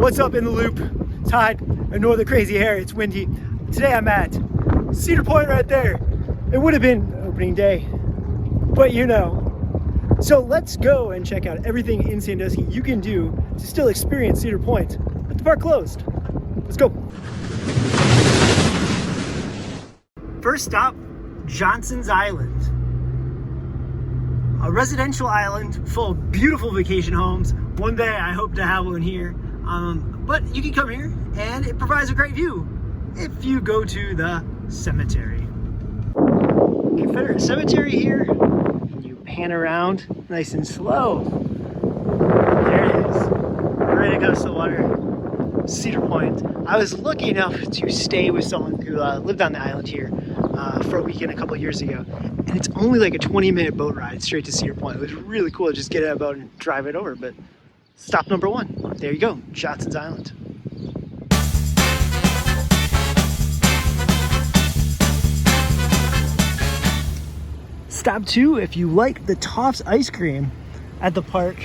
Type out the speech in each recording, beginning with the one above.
What's up in the loop? It's Hyde. Ignore the crazy hair, it's windy. Today I'm at Cedar Point right there. It would have been opening day, but you know. So let's go and check out everything in Sandusky you can do to still experience Cedar Point, but the park closed. Let's go. First stop, Johnson's Island. A residential island full of beautiful vacation homes. One day I hope to have one here. But you can come here and it provides a great view if you go to the cemetery. Confederate Cemetery here, and you pan around nice and slow. There it is, right across the water, Cedar Point. I was lucky enough to stay with someone who lived on the island here for a weekend a couple years ago, and it's only like a 20-minute boat ride straight to Cedar Point. It was really cool to just get in a boat and drive it over, but stop number one, there you go, Johnson's Island. Stop two, if you like the Toff's ice cream at the park,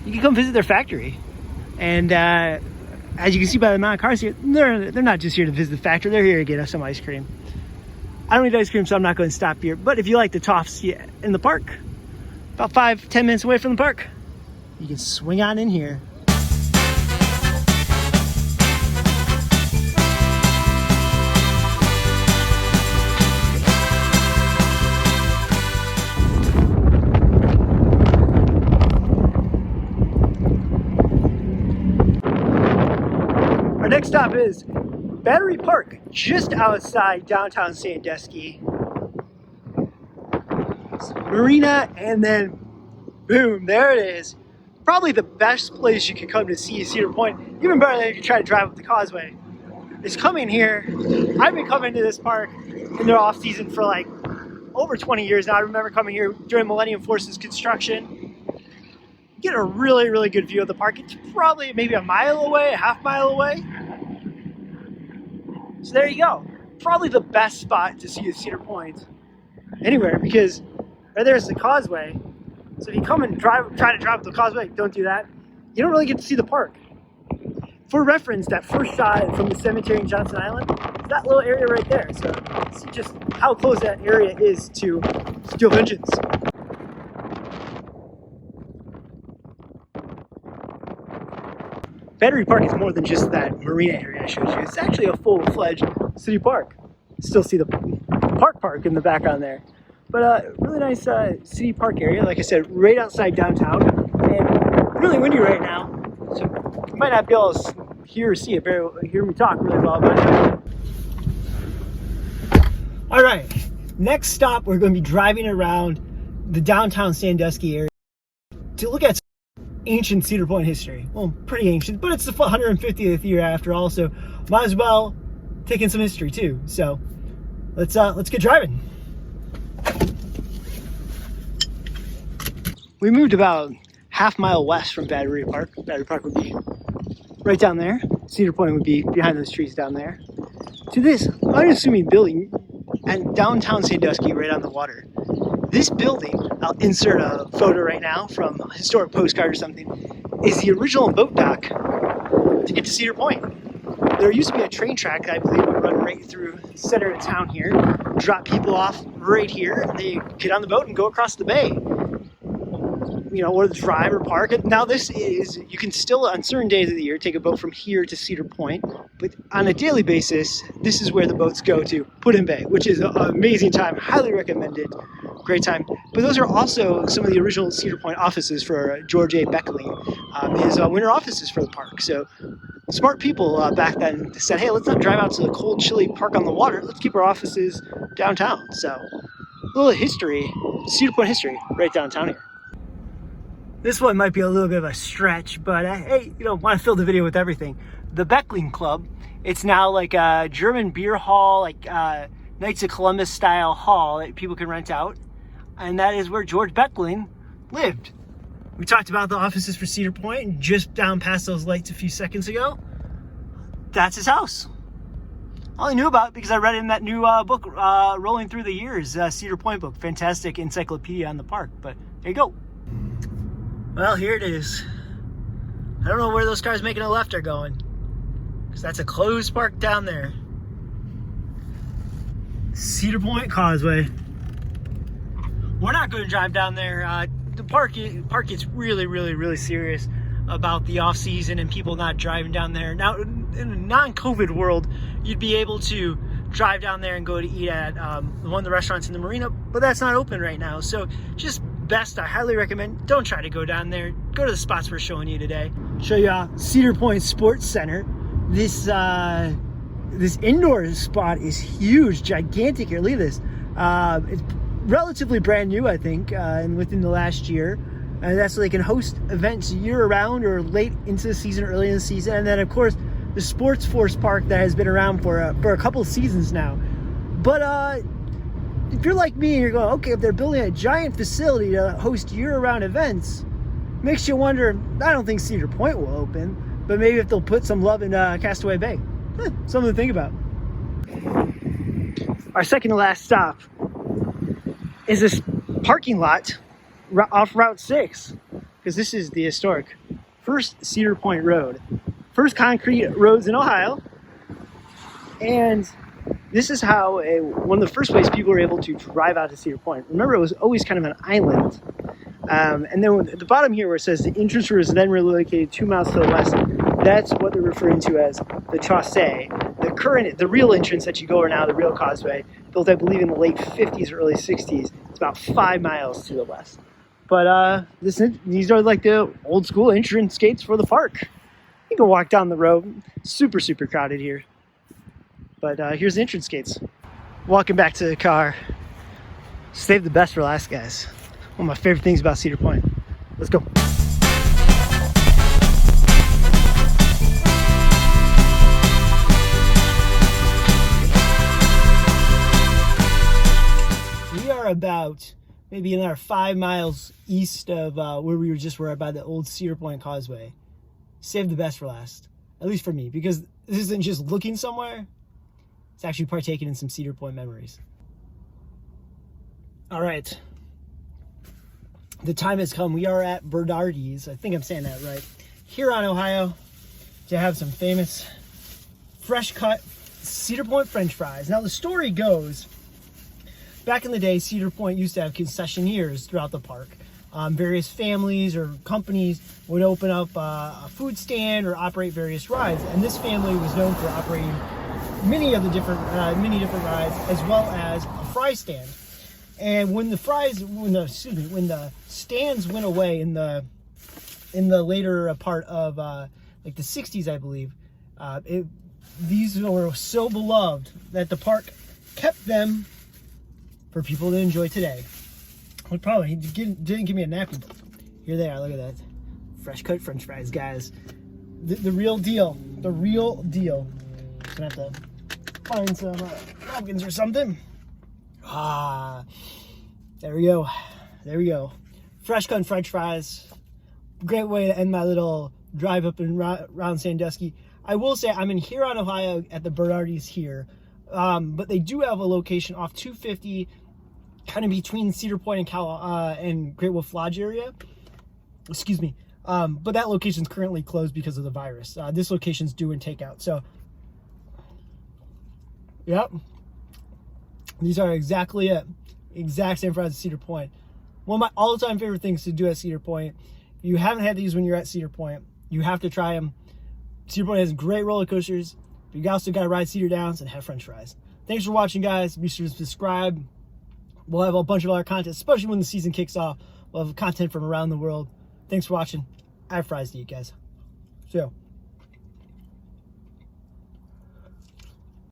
you can come visit their factory. And as you can see by the amount of cars here, they're not just here to visit the factory, they're here to get us some ice cream. I don't eat ice cream, so I'm not going to stop here. But if you like the Toff's in the park, about 5-10 minutes away from the park, you can swing on in here. Our next stop is Battery Park, just outside downtown Sandusky. Marina, and then boom, there it is. Probably the best place you can come to see Cedar Point, even better than if you try to drive up the causeway. Is coming here. I've been coming to this park in their off season for like over 20 years now. I remember coming here during Millennium Force's construction. Get a really, really good view of the park. It's probably maybe a mile away, a half mile away. So there you go. Probably the best spot to see Cedar Point anywhere, because right there's the causeway. So if you come and try to drive up the causeway, don't do that. You don't really get to see the park. For reference, that first shot from the cemetery in Johnson Island is that little area right there. So see just how close that area is to steel engines. Battery Park is more than just that marina area I showed you. It's actually a full-fledged city park. Still see the park in the background there. But really nice city park area, like I said, right outside downtown. And really windy right now, so you might not be able to hear or see it, hear me talk really well about it. All right, next stop, we're going to be driving around the downtown Sandusky area to look at ancient Cedar Point history. Well, pretty ancient, but it's the 150th year after all, so might as well take in some history too. So let's get driving. We moved about half mile west from Battery Park. Battery Park would be right down there. Cedar Point would be behind those trees down there. To this unassuming building at downtown Sandusky, right on the water. This building, I'll insert a photo right now from a historic postcard or something, is the original boat dock to get to Cedar Point. There used to be a train track that I believe would run right through the center of town here, drop people off right here, and they get on the boat and go across the bay. You know, or drive or park. And now this is, you can still on certain days of the year take a boat from here to Cedar Point, but on a daily basis, this is where the boats go to Put-in Bay, which is an amazing time, highly recommended, great time. But those are also some of the original Cedar Point offices for George A. Becklund, his winter offices for the park. So smart people back then said, hey, let's not drive out to the cold, chilly park on the water, let's keep our offices downtown. So a little history, Cedar Point history, right downtown here. This one might be a little bit of a stretch, but hey, you don't want to fill the video with everything. The Becklund Club, it's now like a German beer hall, like Knights of Columbus style hall that people can rent out. And that is where George Becklund lived. We talked about the offices for Cedar Point, and just down past those lights a few seconds ago, that's his house. I only knew about it because I read in that new book, Rolling Through the Years, Cedar Point book. Fantastic encyclopedia on the park, but there you go. Well, here it is. I don't know where those cars making a left are going, because that's a closed park down there. Cedar Point Causeway. We're not going to drive down there. The park gets really serious about the off season and people not driving down there. Now, in a non-COVID world, you'd be able to drive down there and go to eat at one of the restaurants in the marina, but that's not open right now. So just best, I highly recommend, don't try to go down there. Go to the spots we're showing you today. Show you Cedar Point Sports Center. This indoor spot is huge, gigantic here. Look at this. It's relatively brand new, I think, and within the last year. And that's so they can host events year-round or late into the season, early in the season. And then, of course, the Sports Force Park that has been around for a couple of seasons now. But if you're like me and you're going, okay, if they're building a giant facility to host year-round events, makes you wonder, I don't think Cedar Point will open, but maybe if they'll put some love in Castaway Bay. Something to think about. Our second to last stop is this parking lot off Route 6, because this is the historic first Cedar Point Road. First concrete roads in Ohio, and this is how one of the first ways people were able to drive out to Cedar Point. Remember, it was always kind of an island. And then at the bottom here where it says the entrance road is then relocated 2 miles to the west, that's what they're referring to as the Chaussee. The real entrance that you go over now, the real causeway, built I believe in the late 50s or early 60s. It's about 5 miles to the west. But these are like the old school entrance gates for the park. You can walk down the road. Super crowded here. But here's the entrance gates. Walking back to the car. Save the best for last, guys. One of my favorite things about Cedar Point. Let's go. We are about maybe another 5 miles east of where we were by the old Cedar Point Causeway. Save the best for last, at least for me, because this isn't just looking somewhere, it's actually partaking in some Cedar Point memories. All right, the time has come. We are at Arties, I think I'm saying that right, Huron, Ohio, to have some famous fresh cut Cedar Point French fries. Now the story goes, back in the day, Cedar Point used to have concessionaires throughout the park. Various families or companies would open up a food stand or operate various rides, and this family was known for operating many different rides, as well as a fry stand. And when the stands went away in the later part of like the 60s, I believe, these were so beloved that the park kept them for people to enjoy today. Well, probably didn't give me a napkin. Here they are. Look at that. Fresh cut French fries, guys. The real deal. The real deal. Just gonna have to find some napkins or something. There we go. There we go. Fresh cut French fries. Great way to end my little drive up and around Sandusky. I will say I'm in Huron, Ohio at the Arties here. But they do have a location off 250, kind of between Cedar Point and Great Wolf Lodge area. Excuse me. But that location's currently closed because of the virus. This location's doing takeout. So, yep. These are exactly it. Exact same fries as Cedar Point. One of my all-time favorite things to do at Cedar Point. If you haven't had these when you're at Cedar Point, you have to try them. Cedar Point has great roller coasters. But you also got to ride Cedar Downs and have French fries. Thanks for watching, guys. Be sure to subscribe. We'll have a bunch of other content, especially when the season kicks off. We'll have content from around the world. Thanks for watching. I have fries to eat, guys. So.